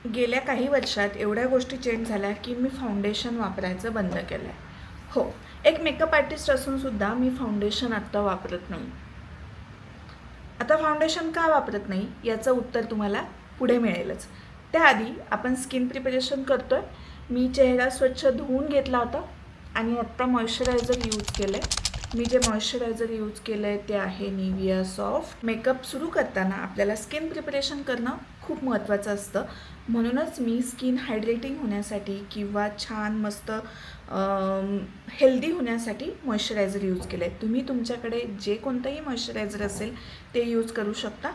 गेल्या काही वर्षात एवढ्या गोष्टी चेंज झाल्या की मी फाउंडेशन वापरायचं बंद केलं आहे. हो, एक मेकअप आर्टिस्ट असूनसुद्धा मी फाउंडेशन आत्ता वापरत नाही. आता फाउंडेशन का वापरत नाही याचं उत्तर तुम्हाला पुढे मिळेलच. त्याआधी आपण स्किन प्रिपरेशन करतो आहे. मी चेहरा स्वच्छ धुवून घेतला होता आणि आत्ता मॉइश्चरायझर यूज केलं आहे. मी जे मॉइश्चरायझर यूज केलं आहे ते आहे निव्हिया सॉफ्ट. मेकअप सुरू करताना आपल्याला स्किन प्रिपरेशन करणं खूप महत्त्वाचं असतं. म्हणूनच मी स्किन हायड्रेटिंग होण्यासाठी किंवा छान मस्त हेल्दी होण्यासाठी मॉइश्चरायझर यूज केलं आहे. तुम्ही तुमच्याकडे जे कोणतंही मॉइश्चरायझर असेल ते यूज करू शकता.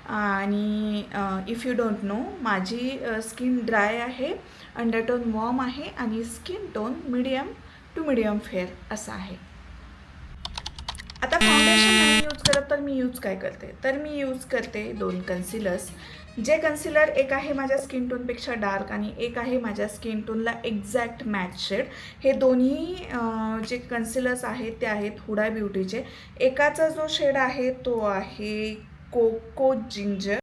आणि इफ यू डोंट नो, माझी स्किन ड्राय आहे, अंडरटोन वॉर्म आहे आणि skin tone medium to medium fair असा आहे. आता फाउंडेशन नाही यूज करत तर मी यूज काय करते, तर मी यूज करते 2 कन्सिलर्स. जे कन्सिलर एक आहे माझ्या स्किन टोनपेक्षा डार्क आणि एक आहे माझ्या स्किन टोनला एक्झॅक्ट मॅच शेड. हे दोन्ही जे कन्सिलर्स आहेत ते आहेत हुडा ब्युटीचे. एकाचा जो शेड आहे तो आहे कोको जिंजर,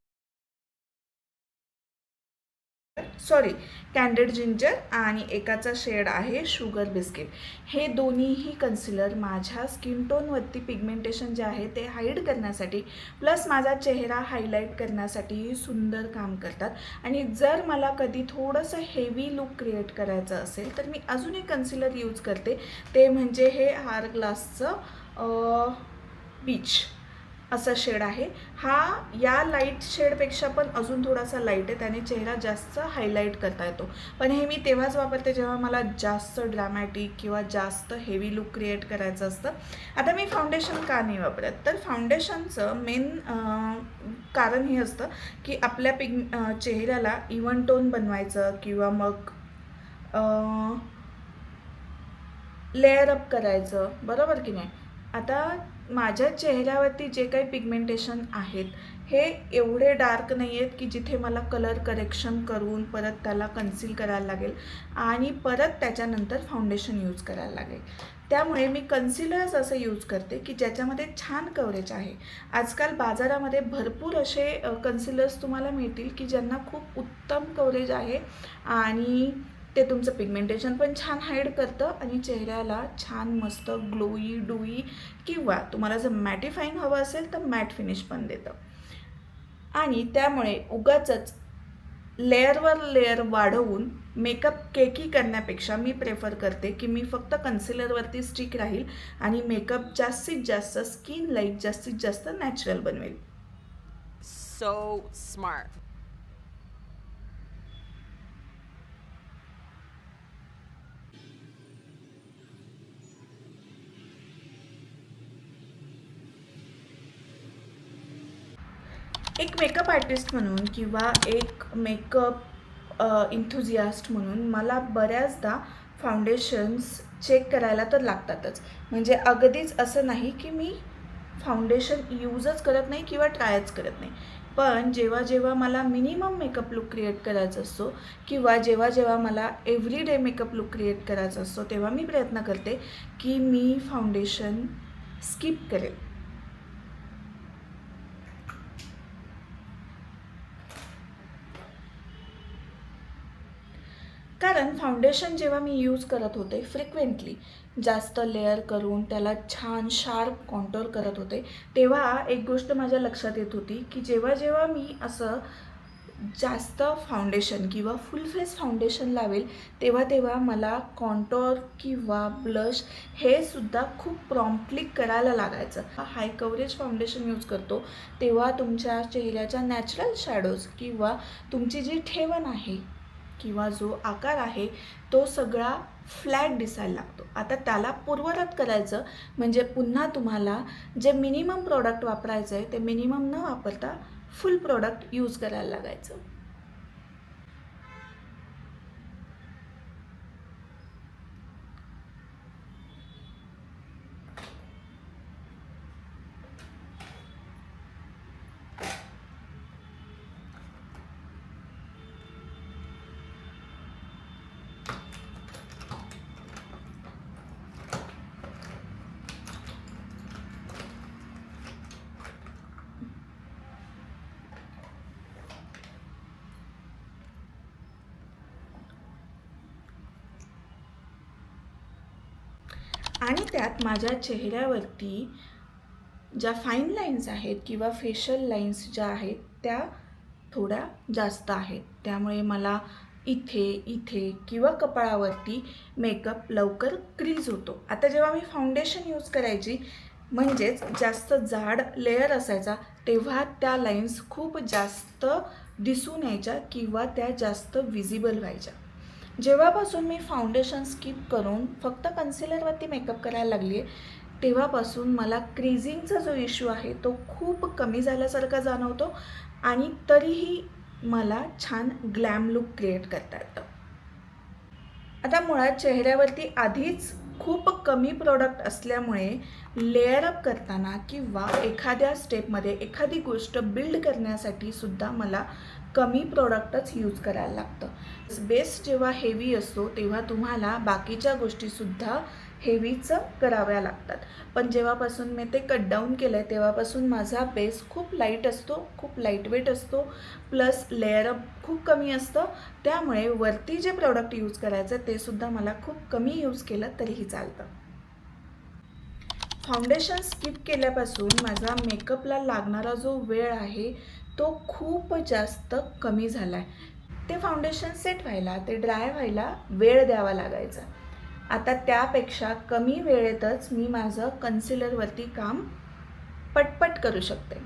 सॉरी कॅन्डेड जिंजर, आणि एकाचा शेड आहे शुगर बिस्किट. हे दोन्हीही कन्सिलर माझ्या स्किन टोनवरती पिगमेंटेशन जे आहे ते हाईड करण्यासाठी प्लस माझा चेहरा हायलाईट करण्यासाठी सुंदर काम करतात. आणि जर मला कधी थोडंसं हेवी लुक क्रिएट करायचं असेल तर मी अजून एक कन्सिलर यूज करते, ते म्हणजे हे हार ग्लासचं पीच असा शेड आहे. हा या लाईट शेडपेक्षा पण अजून थोडासा लाईट आहे, त्याने चेहरा जास्त हायलाईट करता येतो. पण हे मी तेव्हाच वापरते जेव्हा मला जास्त ड्रामॅटिक किंवा जास्त हेवी लुक क्रिएट करायचं असतं. आता मी फाउंडेशन का नाही वापरत, तर फाउंडेशनचं मेन कारण हे असतं की आपल्या चेहऱ्याला इव्हन टोन बनवायचं किंवा मग लेअर अप करायचं, बरोबर की नाही. आता माझ्या चेहऱ्यावरती जे काही पिगमेंटेशन आहेत हे एवढे डार्क नाही आहेत की जिथे मला कलर करेक्शन करून परत त्याला कन्सील करायला लागेल आणि परत त्याच्यानंतर फाउंडेशन यूज करायला लागेल. त्यामुळे मी कन्सिलर्स असं यूज करते की ज्याच्यामध्ये छान कव्हरेज आहे. आजकाल बाजारामध्ये भरपूर असे कन्सिलर्स तुम्हाला मिळतील की ज्यांना खूप उत्तम कव्हरेज आहे आणि ते तुमचं पिगमेंटेशन पण छान हाईड करतं आणि चेहऱ्याला छान मस्त ग्लोई डुई किंवा तुम्हाला जर मॅटिफाईंग हवं असेल तर मॅट फिनिश पण देतं. आणि त्यामुळे उगाचच लेअरवर लेअर वाढवून मेकअप केकी करण्यापेक्षा मी प्रेफर करते की मी फक्त कन्सिलरवरती स्टिक राहील आणि मेकअप जास्तीत जास्त स्किन लाईक जास्तीत जास्त नॅचरल बनवेल. So smart. एक मेकअप आर्टिस्ट म्हणून किंवा एक मेकअप इंथुझियास्ट म्हणून मला बऱ्याचदा फाउंडेशन्स चेक करायला तर लागतातच. म्हणजे अगदीच असं नाही की मी फाउंडेशन यूजच करत नाही किंवा ट्रायच करत नाही. पण जेव्हा जेव्हा मला मिनिमम मेकअप लुक क्रिएट करायचा असतो किंवा जेव्हा जेव्हा मला every day makeup look create करायचा असतो तेव्हा मी प्रयत्न करते की मी फाउंडेशन स्किप करेल. कारण फाउंडेशन जेव्हा मी यूज करत होते फ्रिक्वेंटली जास्त लेअर करून त्याला छान शार्प कॉन्टोर करत होते, तेव्हा एक गोष्ट माझ्या लक्षात येत होती की जेव्हा जेव्हा मी असं जास्त फाउंडेशन किंवा फुल फेस फाउंडेशन लावेल तेव्हा तेव्हा मला कॉन्टोर किंवा ब्लश हे सुद्धा खूप प्रॉम्प्टली करायला लागायचं. हाय कव्हरेज फाउंडेशन यूज करतो तेव्हा तुमच्या चेहऱ्याच्या नॅचरल शॅडोज किंवा तुमची जी ठेवण आहे किंवा जो आकार आहे तो सगळा फ्लॅट दिसायला लागतो. आता त्याला पूर्ववत करायचं म्हणजे पुन्हा तुम्हाला जे मिनिमम प्रोडक्ट वापरायचं आहे ते मिनिमम न वापरता फुल प्रोडक्ट यूज करायला लागायचं. आणि त्यात माझ्या चेहऱ्यावरती ज्या फाईन लाईन्स आहेत किंवा फेशियल लाईन्स ज्या आहेत त्या थोड्या जास्त आहेत. त्यामुळे मला इथे इथे किंवा कपाळावरती मेकअप लवकर क्रीज होतो. आता जेव्हा मी फाउंडेशन यूज करायची म्हणजेच जास्त जाड लेयर असायचा तेव्हा त्या लाईन्स खूप जास्त दिसून यायच्या किंवा त्या जास्त विजिबल व्हायच्या. जेव्हापासून मी फाउंडेशन स्किप करून फक्त कन्सिलरवरती मेकअप करायला लागली आहे तेव्हापासून मला क्रीजिंगचा जो इश्यू आहे तो खूप कमी झाल्यासारखा जाणवतो आणि तरीही मला छान ग्लॅम लुक क्रिएट करता येतं. आता मुळात चेहऱ्यावरती आधीच खूप कमी प्रोडक्ट असल्यामुळे लेअरअप करताना किंवा एखाद्या स्टेपमध्ये एखादी गोष्ट बिल्ड करण्यासाठी सुद्धा मला कमी प्रोडक्टच यूज करायला लागतं. बेस जेव्हा हेवी असतो तेव्हा तुम्हाला बाकीच्या गोष्टीसुद्धा हेवीचं कराव्या लागतात. पण जेव्हापासून मी ते कट डाऊन केलं आहे तेव्हापासून माझा बेस खूप लाईट असतो, खूप लाईटवेट असतो, प्लस लेअरअप खूप कमी असतं. त्यामुळे वरती जे प्रोडक्ट यूज करायचं ते सुद्धा मला खूप कमी यूज केलं तरीही चालतं. फाउंडेशन स्किप केल्यापासून माझा मेकअपला लागणारा जो वेळ आहे तो खूप जास्त कमी झाला आहे. ते फाउंडेशन सेट व्हायला, ते ड्राय व्हायला वेळ द्यावा लागायचा. आता त्यापेक्षा कमी वेळेतच मी माझं कन्सिलरवरती काम पटपट करू शकते.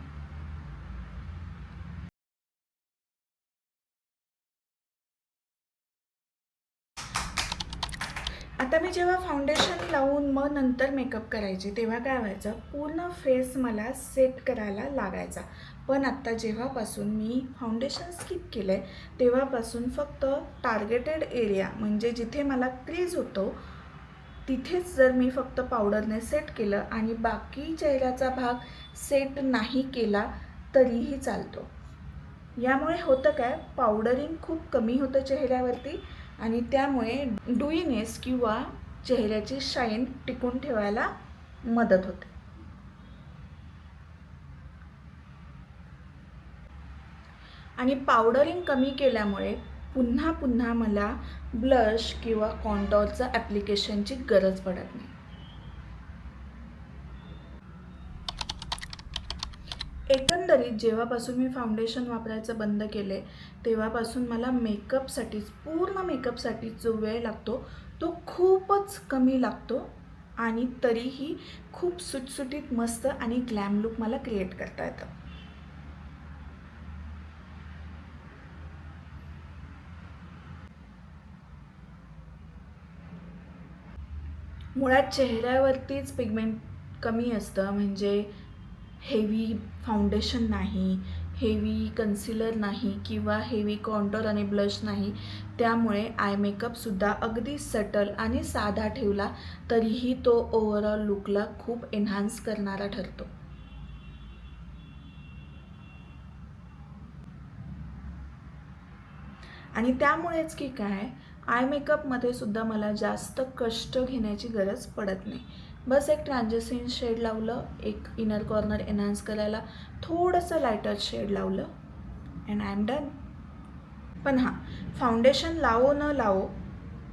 आता मी जेव्हा फाउंडेशन लावून मग नंतर मेकअप करायचे तेव्हा काय व्हायचं, पूर्ण फेस मला सेट करायला लागायचा. पण आत्ता जेव्हापासून मी फाउंडेशन स्किप केलं आहे तेव्हापासून फक्त टार्गेटेड एरिया म्हणजे जिथे मला क्रीज होतो तिथेच जर मी फक्त पावडरने सेट केलं आणि बाकी चेहऱ्याचा भाग सेट नाही केला तरीही चालतो. यामुळे होतं काय, पावडरिंग खूप कमी होतं चेहऱ्यावरती आणि त्यामुळे डुईनेस किंवा चेहऱ्याची शाईन टिकून ठेवायला मदत होते. आणि पावडरिंग कमी केल्यामुळे पुन्हा पुन्हा मला ब्लश किंवा कॉन्टॉरचं ॲप्लिकेशनची गरज पडत नाही. एकंदरीत जेव्हापासून मी फाउंडेशन वापरायचं बंद केले तेव्हापासून मला मेकअपसाठीच पूर्ण मेकअपसाठीच जो वेळ लागतो तो खूपच कमी लागतो आणि तरीही खूप सुटसुटीत मस्त आणि ग्लॅम लुक मला क्रिएट करता येतं. मुळात चेहऱ्यावरतीच पिगमेंट कमी असतं म्हणजे हेवी फाउंडेशन नाही, हेवी कन्सिलर नाही किंवा हेवी कॉन्टोर आणि ब्लश नाही. त्यामुळे आय मेकअपसुद्धा अगदी सटल आणि साधा ठेवला तरीही तो ओव्हरऑल लुकला खूप एन्हान्स करणारा ठरतो. आणि त्यामुळेच की काय, आय मेकअपमध्ये सुद्धा मला जास्त कष्ट घेण्याची गरज पडत नाही. बस एक ट्रान्झिशन शेड लावलं, एक इनर कॉर्नर एनहान्स करायला थोडंसं लायटर शेड लावलं अँड आय एम डन. पण हां, फाउंडेशन लावो न लावो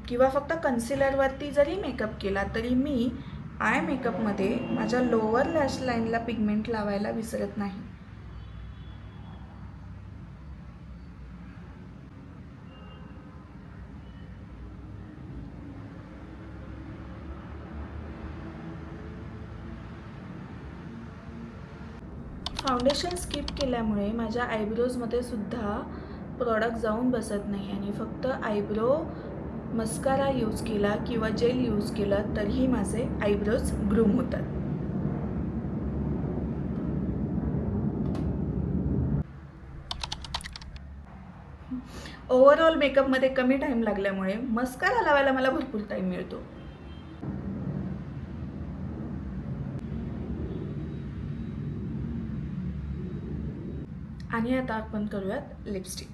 किंवा फक्त कन्सिलरवरती जरी मेकअप केला तरी मी आय मेकअपमध्ये माझ्या लोअर लॅश लाईनला पिगमेंट लावायला विसरत नाही. फाउंडेशन स्किप केल्यामुळे माझ्या आयब्रोजमध्ये सुद्धा प्रॉडक्ट जाऊन बसत नाही आणि फक्त आयब्रो मस्कारा यूज केला किंवा जेल यूज केलं तरीही माझे आयब्रोज ग्रूम होतात. ओव्हरऑल मेकअपमध्ये कमी टाईम लागल्यामुळे मस्कारा लावायला मला भरपूर टाईम मिळतो. आणि आता आपण करूयात लिपस्टिक.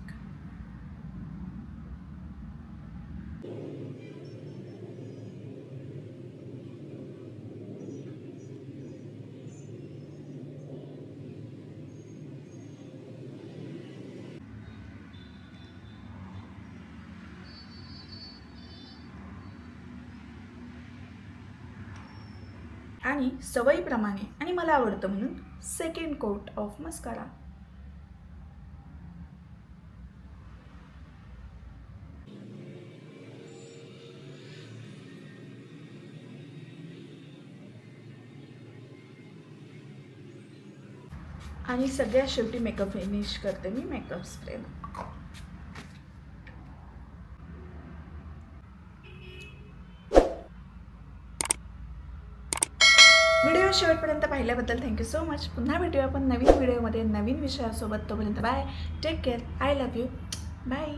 आणि सवयीप्रमाणे आणि मला आवडतं म्हणून सेकंड कोट ऑफ मस्कारा. आणि सगळ्यात शेवटी मेकअप फिनिश करते मी मेकअप स्प्रेनं. व्हिडिओ शेवटपर्यंत पाहिल्याबद्दल थँक्यू सो मच. पुन्हा भेटूया आपण नवीन व्हिडिओमध्ये नवीन विषयासोबत. तोपर्यंत bye, take care, I love you, bye.